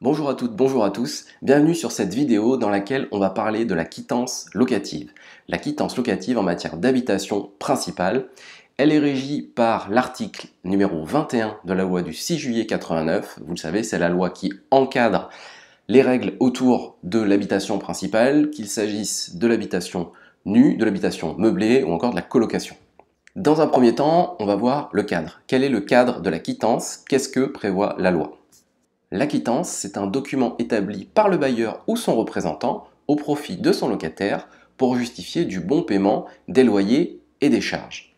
Bonjour à toutes, bonjour à tous, bienvenue sur cette vidéo dans laquelle on va parler de la quittance locative. La quittance locative en matière d'habitation principale, elle est régie par l'article numéro 21 de la loi du 6 juillet 89. Vous le savez, c'est la loi qui encadre les règles autour de l'habitation principale, qu'il s'agisse de l'habitation nue, de l'habitation meublée ou encore de la colocation. Dans un premier temps, on va voir le cadre. Quel est le cadre de la quittance? Qu'est-ce que prévoit la loi? La quittance, c'est un document établi par le bailleur ou son représentant au profit de son locataire pour justifier du bon paiement des loyers et des charges.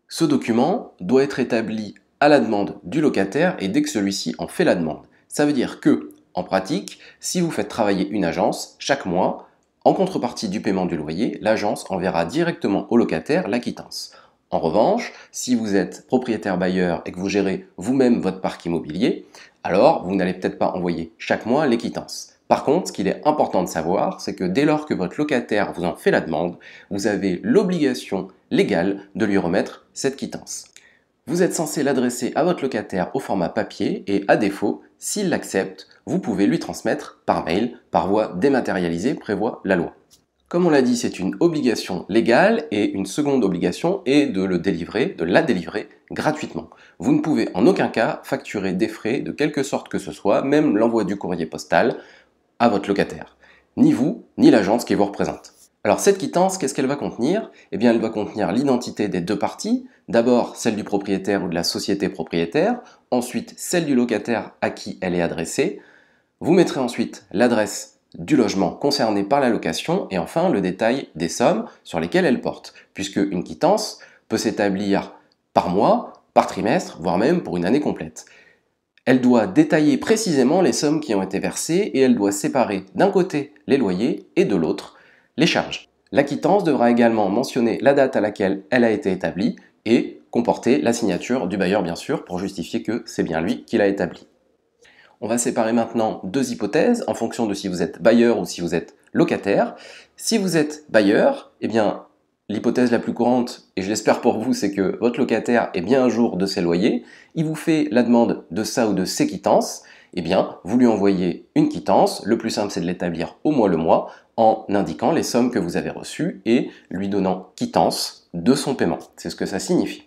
Ce document doit être établi à la demande du locataire et dès que celui-ci en fait la demande. Ça veut dire que, en pratique, si vous faites travailler une agence, chaque mois, en contrepartie du paiement du loyer, l'agence enverra directement au locataire la quittance. En revanche, si vous êtes propriétaire bailleur et que vous gérez vous-même votre parc immobilier, alors vous n'allez peut-être pas envoyer chaque mois les quittances. Par contre, ce qu'il est important de savoir, c'est que dès lors que votre locataire vous en fait la demande, vous avez l'obligation légale de lui remettre cette quittance. Vous êtes censé l'adresser à votre locataire au format papier et à défaut, s'il l'accepte, vous pouvez lui transmettre par mail, par voie dématérialisée, prévoit la loi. Comme on l'a dit, c'est une obligation légale et une seconde obligation est de la délivrer gratuitement. Vous ne pouvez en aucun cas facturer des frais de quelque sorte que ce soit, même l'envoi du courrier postal, à votre locataire. Ni vous, ni l'agence qui vous représente. Alors cette quittance, qu'est-ce qu'elle va contenir? Eh bien, elle va contenir l'identité des deux parties. D'abord, celle du propriétaire ou de la société propriétaire. Ensuite, celle du locataire à qui elle est adressée. Vous mettrez ensuite l'adresse du logement concerné par la location et enfin le détail des sommes sur lesquelles elle porte, puisque une quittance peut s'établir par mois, par trimestre, voire même pour une année complète. Elle doit détailler précisément les sommes qui ont été versées et elle doit séparer d'un côté les loyers et de l'autre les charges. La quittance devra également mentionner la date à laquelle elle a été établie et comporter la signature du bailleur bien sûr pour justifier que c'est bien lui qui l'a établie. On va séparer maintenant deux hypothèses en fonction de si vous êtes bailleur ou si vous êtes locataire. Si vous êtes bailleur, eh bien, l'hypothèse la plus courante, et je l'espère pour vous, c'est que votre locataire est bien à jour de ses loyers, il vous fait la demande de ça ou de ses quittances, eh bien, vous lui envoyez une quittance. Le plus simple, c'est de l'établir au mois le mois en indiquant les sommes que vous avez reçues et lui donnant quittance de son paiement. C'est ce que ça signifie.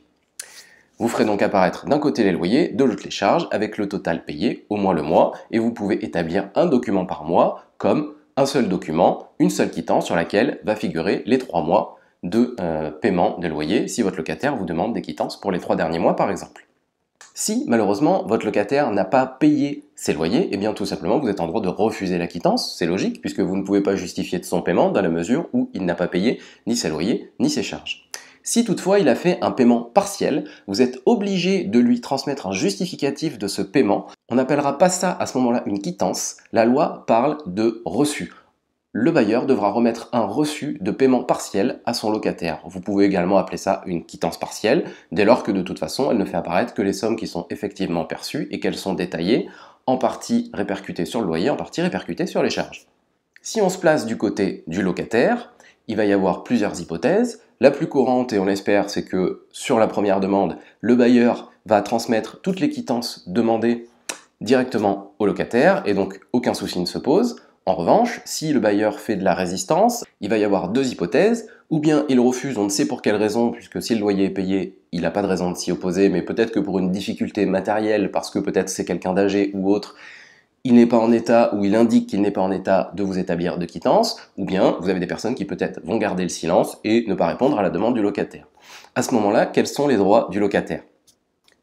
Vous ferez donc apparaître d'un côté les loyers, de l'autre les charges, avec le total payé au mois le mois, et vous pouvez établir un document par mois, comme un seul document, une seule quittance sur laquelle va figurer les 3 mois de paiement des loyers, si votre locataire vous demande des quittances pour les 3 derniers mois par exemple. Si malheureusement votre locataire n'a pas payé ses loyers, eh bien tout simplement vous êtes en droit de refuser la quittance, c'est logique, puisque vous ne pouvez pas justifier de son paiement dans la mesure où il n'a pas payé ni ses loyers ni ses charges. Si toutefois il a fait un paiement partiel, vous êtes obligé de lui transmettre un justificatif de ce paiement. On n'appellera pas ça à ce moment-là une quittance, la loi parle de reçu. Le bailleur devra remettre un reçu de paiement partiel à son locataire. Vous pouvez également appeler ça une quittance partielle, dès lors que de toute façon elle ne fait apparaître que les sommes qui sont effectivement perçues et qu'elles sont détaillées, en partie répercutées sur le loyer, en partie répercutées sur les charges. Si on se place du côté du locataire, il va y avoir plusieurs hypothèses. La plus courante, et on l'espère, c'est que sur la première demande, le bailleur va transmettre toutes les quittances demandées directement au locataire et donc aucun souci ne se pose. En revanche, si le bailleur fait de la résistance, il va y avoir deux hypothèses. Ou bien il refuse, on ne sait pour quelle raison, puisque si le loyer est payé, il n'a pas de raison de s'y opposer, mais peut-être que pour une difficulté matérielle, parce que peut-être c'est quelqu'un d'âgé ou autre, il n'est pas en état ou il indique qu'il n'est pas en état de vous établir de quittance, ou bien vous avez des personnes qui peut-être vont garder le silence et ne pas répondre à la demande du locataire. À ce moment-là, quels sont les droits du locataire?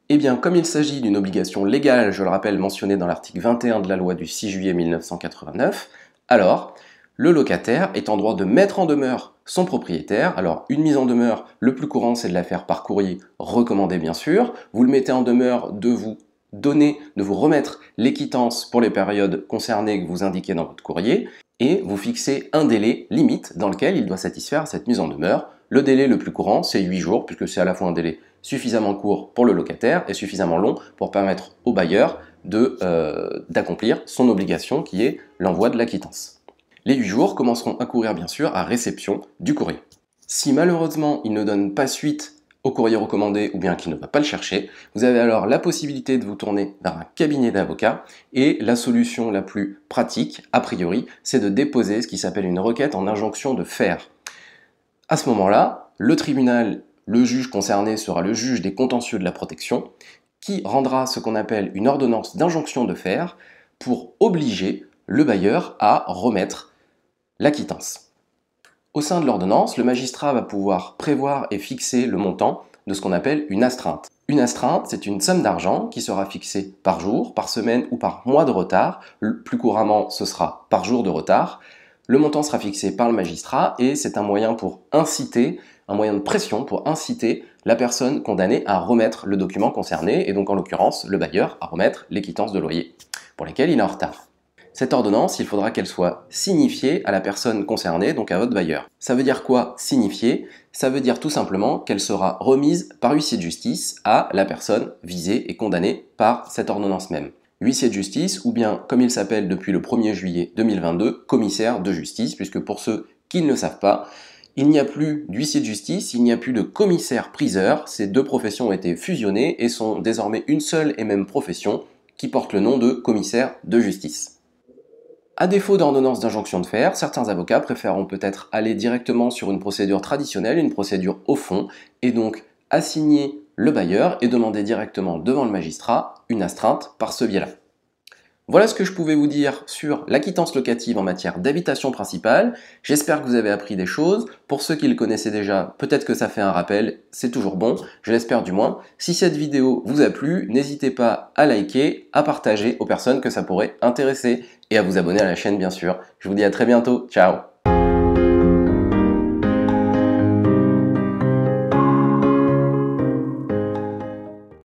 Eh bien, comme il s'agit d'une obligation légale, je le rappelle, mentionnée dans l'article 21 de la loi du 6 juillet 1989, alors le locataire est en droit de mettre en demeure son propriétaire. Alors, une mise en demeure, le plus courant, c'est de la faire par courrier recommandé, bien sûr. Vous le mettez en demeure de vous remettre les quittances pour les périodes concernées que vous indiquez dans votre courrier, et vous fixez un délai limite dans lequel il doit satisfaire cette mise en demeure. Le délai le plus courant, c'est 8 jours, puisque c'est à la fois un délai suffisamment court pour le locataire et suffisamment long pour permettre au bailleur d'accomplir son obligation qui est l'envoi de la quittance. Les 8 jours commenceront à courir bien sûr à réception du courrier. Si malheureusement il ne donne pas suite au courrier recommandé ou bien qui ne va pas le chercher, vous avez alors la possibilité de vous tourner vers un cabinet d'avocats et la solution la plus pratique, a priori, c'est de déposer ce qui s'appelle une requête en injonction de faire. À ce moment-là, le tribunal, le juge concerné sera le juge des contentieux de la protection qui rendra ce qu'on appelle une ordonnance d'injonction de faire pour obliger le bailleur à remettre la quittance. Au sein de l'ordonnance, le magistrat va pouvoir prévoir et fixer le montant de ce qu'on appelle une astreinte. Une astreinte, c'est une somme d'argent qui sera fixée par jour, par semaine ou par mois de retard. Plus couramment, ce sera par jour de retard. Le montant sera fixé par le magistrat et c'est un moyen pour inciter, un moyen de pression pour inciter la personne condamnée à remettre le document concerné et donc en l'occurrence le bailleur à remettre les quittances de loyer pour lesquelles il est en retard. Cette ordonnance, il faudra qu'elle soit signifiée à la personne concernée, donc à votre bailleur. Ça veut dire quoi, signifiée? Ça veut dire tout simplement qu'elle sera remise par huissier de justice à la personne visée et condamnée par cette ordonnance même. Huissier de justice, ou bien, comme il s'appelle depuis le 1er juillet 2022, commissaire de justice, puisque pour ceux qui ne le savent pas, il n'y a plus d'huissier de justice, il n'y a plus de commissaire-priseur, ces deux professions ont été fusionnées et sont désormais une seule et même profession qui porte le nom de commissaire de justice. À défaut d'ordonnance d'injonction de faire, certains avocats préféreront peut-être aller directement sur une procédure traditionnelle, une procédure au fond, et donc assigner le bailleur et demander directement devant le magistrat une astreinte par ce biais-là. Voilà ce que je pouvais vous dire sur la quittance locative en matière d'habitation principale. J'espère que vous avez appris des choses. Pour ceux qui le connaissaient déjà, peut-être que ça fait un rappel, c'est toujours bon, je l'espère du moins. Si cette vidéo vous a plu, n'hésitez pas à liker, à partager aux personnes que ça pourrait intéresser et à vous abonner à la chaîne bien sûr. Je vous dis à très bientôt, ciao!